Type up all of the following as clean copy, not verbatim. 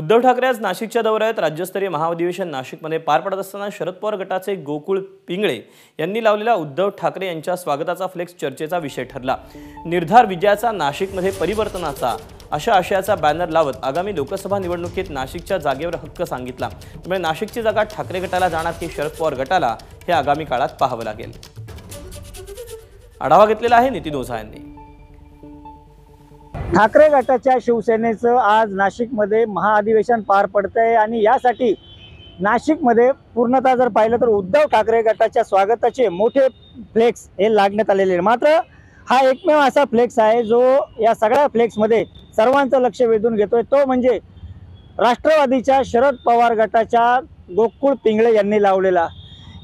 उद्धव ठाकरे आज नाशिकच्या दौऱ्यात राज्यस्तरीय महाअधिवेशन नाशिकमध्ये पार पडत असताना शरद पवार गटाचे गोकुळ पिंगळे यांनी लावलेला उद्धव ठाकरे यांच्या स्वागताचा फ्लेक्स चर्चेचा विषय ठरला। निर्धार विजयाचा, नाशिकमध्ये परिवर्तनाचा अशा आशयाचा बॅनर लावत आगामी लोकसभा निवडणुकीत नाशिकच्या जागेवर हक्क सांगितला। त्यामुळे नाशिकची जागा ठाकरे गटाला जाणार की शरद पवार गटाला हे आगामी काळात पाहावं लागेल। आढावा घेतलेला आहे नितीन ओझा यांनी। ठाकरे गटाच्या शिवसेनेचं आज नाशिकमध्ये महाअधिवेशन पार पडतंय आणि यासाठी नाशिकमध्ये पूर्णतः जर पाहिलं तर उद्धव ठाकरे गटाच्या स्वागताचे मोठे फ्लेक्स हे लागण्यात आलेले आहे। मात्र हा एकमेव असा फ्लेक्स आहे जो या सगळ्या फ्लेक्समध्ये सर्वांचं लक्ष वेधून घेतोय, तो म्हणजे राष्ट्रवादीच्या शरद पवार गटाच्या गोकुळ पिंगळे यांनी लावलेला।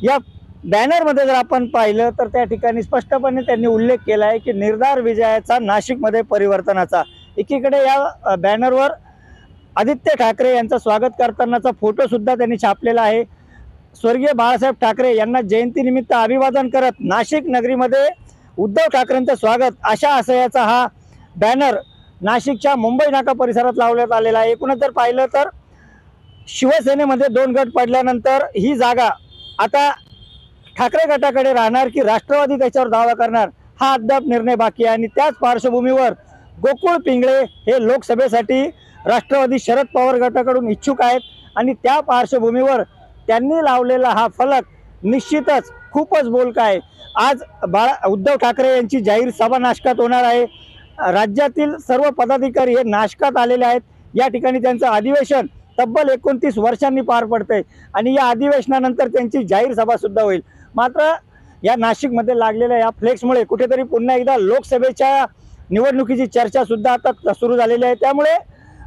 या बॅनरमध्ये जर आपण पाहिलं तर त्या ठिकाणी स्पष्टपणे त्यांनी उल्लेख केला आहे की निर्धार विजयाचा, नाशिकमध्ये परिवर्तनाचा। एकीकडे या बॅनरवर आदित्य ठाकरे यांचं स्वागत करतानाचा फोटो सुद्धा त्यांनी छापलेला आहे। स्वर्गीय बाळासाहेब ठाकरे यांना जयंतीनिमित्त अभिवादन करत नाशिक नगरीमध्ये उद्धव ठाकरेंचं स्वागत अशा आशयाचा हा बॅनर नाशिकच्या मुंबई नाका परिसरात लावण्यात आलेला आहे। एकूणच जर पाहिलं तर शिवसेनेमध्ये 2 गट पडल्यानंतर ही जागा आता ठाकरे गटाकडे राहणार की राष्ट्रवादी त्याच्यावर दावा करणार, हा अद्याप निर्णय बाकी आहे। आणि त्याच पार्श्वभूमीवर गोकुळ पिंगळे हे लोकसभेसाठी राष्ट्रवादी शरद पवार गटाकडून इच्छुक आहेत आणि त्या पार्श्वभूमीवर त्यांनी लावलेला हा फलक निश्चितच खूपच बोलका आहे। आज उद्धव ठाकरे यांची जाहीर सभा नाशकात होणार आहे। राज्यातील सर्व पदाधिकारी हे नाशकात आलेले आहेत। या ठिकाणी त्यांचं अधिवेशन तब्बल 29 वर्षांनी पार पडतंय आणि या अधिवेशनानंतर त्यांची जाहीर सभा सुद्धा होईल। मात्र या नाशिकमध्ये लागलेल्या या फ्लेक्समुळे कुठेतरी पुन्हा एकदा लोकसभेच्या निवडणुकीची चर्चा सुद्धा आता सुरू झालेली आहे। त्यामुळे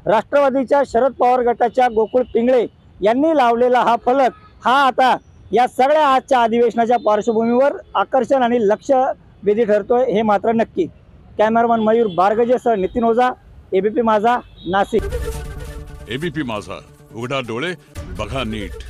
राष्ट्रवादीच्या शरद पवार गटाच्या गोकुळ पिंगळे यांनी लावलेला हा फलक हा आता या सगळ्या आजच्या अधिवेशनाच्या पार्श्वभूमीवर आकर्षण आणि लक्ष वेधी ठरतोय, हे मात्र नक्की। कॅमेरामन मयूर बारगजेसह नितीन ओझा, एबीपी माझा, नाशिक। एबीपी माझा, उघडा डोळे बघा नीट।